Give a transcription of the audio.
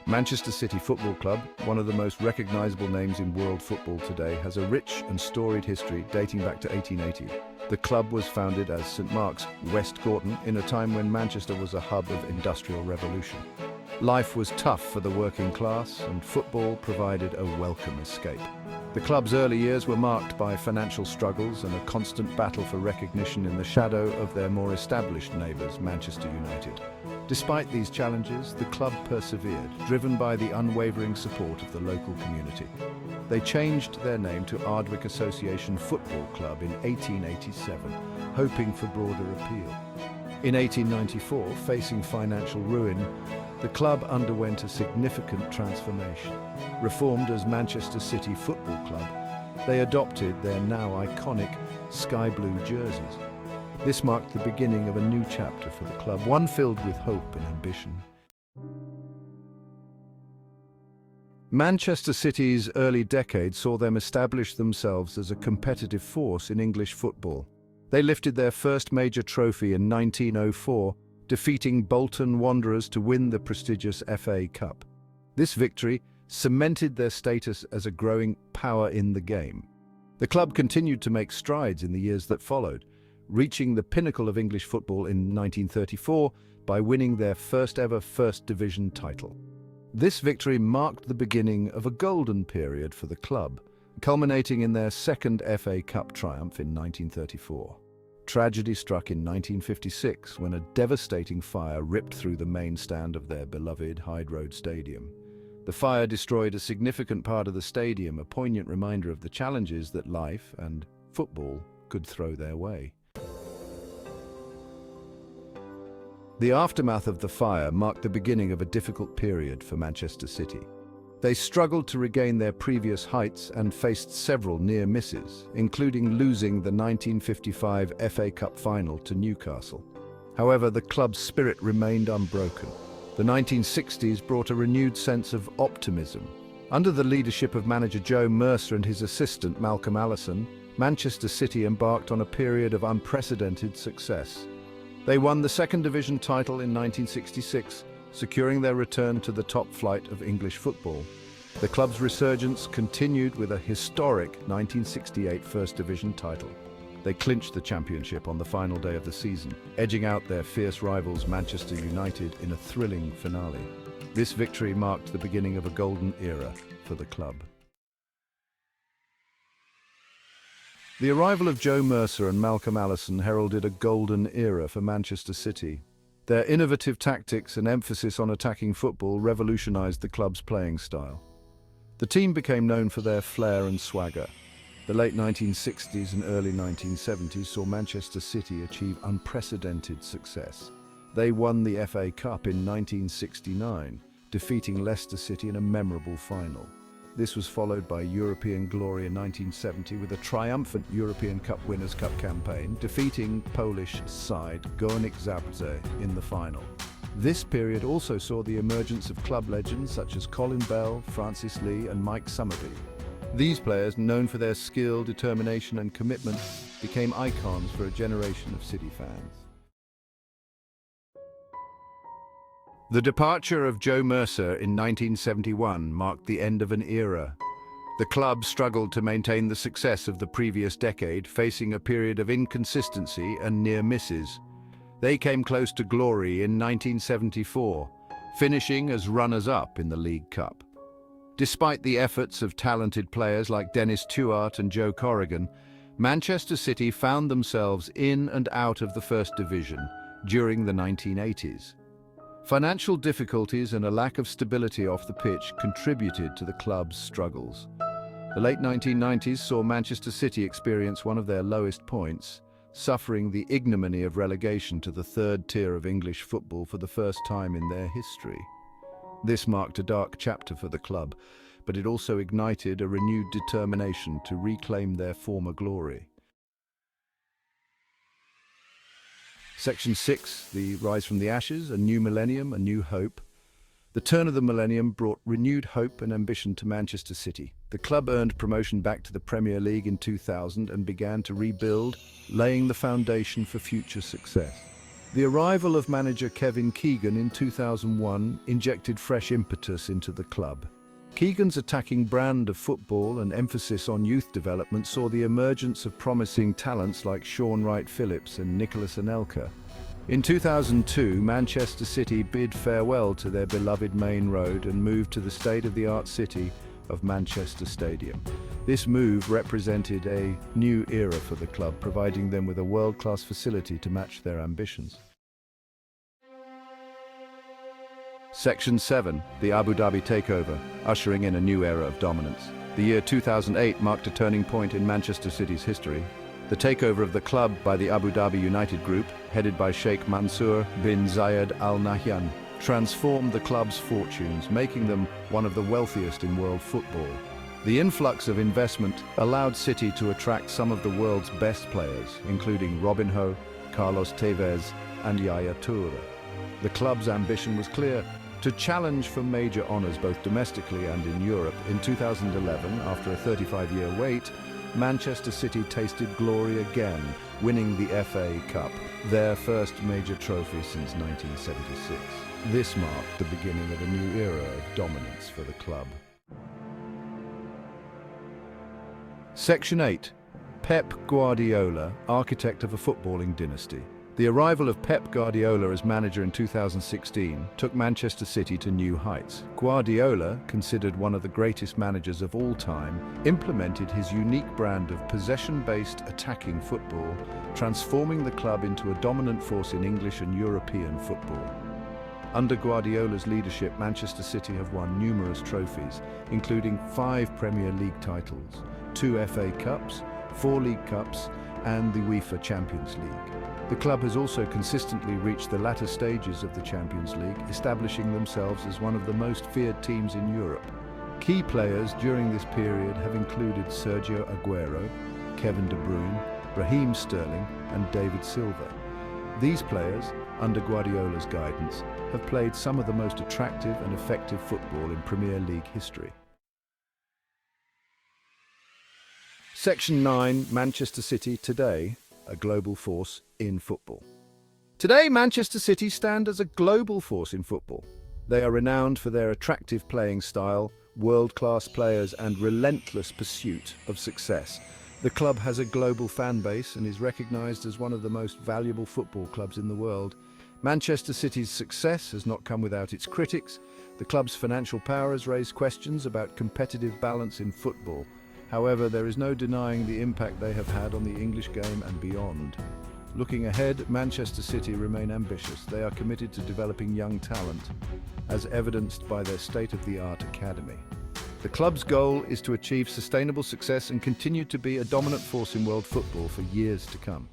Manchester City Football Club, one of the most recognisable names in world football today, has a rich and storied history dating back to 1880. The club was founded as St Mark's, West Gorton, in a time when Manchester was a hub of industrial revolution. Life was tough for the working class, and football provided a welcome escape. The club's early years were marked by financial struggles and a constant battle for recognition in the shadow of their more established neighbours, Manchester United. Despite these challenges, the club persevered, driven by the unwavering support of the local community. They changed their name to Ardwick Association Football Club in 1887, hoping for broader appeal. In 1894, facing financial ruin, the club underwent a significant transformation. Reformed as Manchester City Football Club, they adopted their now iconic sky blue jerseys. This marked the beginning of a new chapter for the club, one filled with hope and ambition. Manchester City's early decades saw them establish themselves as a competitive force in English football. They lifted their first major trophy in 1904, defeating Bolton Wanderers to win the prestigious FA Cup. This victory cemented their status as a growing power in the game. The club continued to make strides in the years that followed, reaching the pinnacle of English football in 1934 by winning their first ever First Division title. This victory marked the beginning of a golden period for the club, culminating in their second FA Cup triumph in 1934. Tragedy struck in 1956 when a devastating fire ripped through the main stand of their beloved Hyde Road Stadium. The fire destroyed a significant part of the stadium, a poignant reminder of the challenges that life and football could throw their way. The aftermath of the fire marked the beginning of a difficult period for Manchester City. They struggled to regain their previous heights and faced several near misses, including losing the 1955 FA Cup final to Newcastle. However, the club's spirit remained unbroken. The 1960s brought a renewed sense of optimism. Under the leadership of manager Joe Mercer and his assistant Malcolm Allison, Manchester City embarked on a period of unprecedented success. They won the Second Division title in 1966, securing their return to the top flight of English football. The club's resurgence continued with a historic 1968 First Division title. They clinched the championship on the final day of the season, edging out their fierce rivals Manchester United in a thrilling finale. This victory marked the beginning of a golden era for the club. The arrival of Joe Mercer and Malcolm Allison heralded a golden era for Manchester City. Their innovative tactics and emphasis on attacking football revolutionized the club's playing style. The team became known for their flair and swagger. The late 1960s and early 1970s saw Manchester City achieve unprecedented success. They won the FA Cup in 1969, defeating Leicester City in a memorable final. This was followed by European glory in 1970 with a triumphant European Cup Winners' Cup campaign, defeating Polish side Górnik Zabrze in the final. This period also saw the emergence of club legends such as Colin Bell, Francis Lee and Mike Summerbee. These players, known for their skill, determination and commitment, became icons for a generation of City fans. The departure of Joe Mercer in 1971 marked the end of an era. The club struggled to maintain the success of the previous decade, facing a period of inconsistency and near misses. They came close to glory in 1974, finishing as runners-up in the League Cup. Despite the efforts of talented players like Dennis Tuart and Joe Corrigan, Manchester City found themselves in and out of the First Division during the 1980s. Financial difficulties and a lack of stability off the pitch contributed to the club's struggles. The late 1990s saw Manchester City experience one of their lowest points, suffering the ignominy of relegation to the third tier of English football for the first time in their history. This marked a dark chapter for the club, but it also ignited a renewed determination to reclaim their former glory. Section 6, the Rise from the Ashes, a new millennium, a new hope. The turn of the millennium brought renewed hope and ambition to Manchester City. The club earned promotion back to the Premier League in 2000 and began to rebuild, laying the foundation for future success. The arrival of manager Kevin Keegan in 2001 injected fresh impetus into the club. Keegan's attacking brand of football and emphasis on youth development saw the emergence of promising talents like Shaun Wright-Phillips and Nicolas Anelka. In 2002, Manchester City bid farewell to their beloved Main Road and moved to the state-of-the-art city of Manchester Stadium. This move represented a new era for the club, providing them with a world-class facility to match their ambitions. Section 7, the Abu Dhabi takeover, ushering in a new era of dominance. The year 2008 marked a turning point in Manchester City's history. The takeover of the club by the Abu Dhabi United Group, headed by Sheikh Mansour bin Zayed Al Nahyan, transformed the club's fortunes, making them one of the wealthiest in world football. The influx of investment allowed City to attract some of the world's best players, including Robinho, Carlos Tevez, and Yaya Toure. The club's ambition was clear: to challenge for major honours both domestically and in Europe. In 2011, after a 35-year wait, Manchester City tasted glory again, winning the FA Cup, their first major trophy since 1976. This marked the beginning of a new era of dominance for the club. Section 8. Pep Guardiola, architect of a footballing dynasty. The arrival of Pep Guardiola as manager in 2016 took Manchester City to new heights. Guardiola, considered one of the greatest managers of all time, implemented his unique brand of possession-based attacking football, transforming the club into a dominant force in English and European football. Under Guardiola's leadership, Manchester City have won numerous trophies, including 5 Premier League titles, 2 FA Cups, 4 League Cups, and the UEFA Champions League. The club has also consistently reached the latter stages of the Champions League, establishing themselves as one of the most feared teams in Europe. Key players during this period have included Sergio Aguero, Kevin De Bruyne, Raheem Sterling, and David Silva. These players, under Guardiola's guidance, have played some of the most attractive and effective football in Premier League history. Section 9, Manchester City today, a global force in football. Today, Manchester City stand as a global force in football. They are renowned for their attractive playing style, world-class players, and relentless pursuit of success. The club has a global fan base and is recognized as one of the most valuable football clubs in the world. Manchester City's success has not come without its critics. The club's financial power has raised questions about competitive balance in football. However, there is no denying the impact they have had on the English game and beyond. Looking ahead, Manchester City remain ambitious. They are committed to developing young talent, as evidenced by their state-of-the-art academy. The club's goal is to achieve sustainable success and continue to be a dominant force in world football for years to come.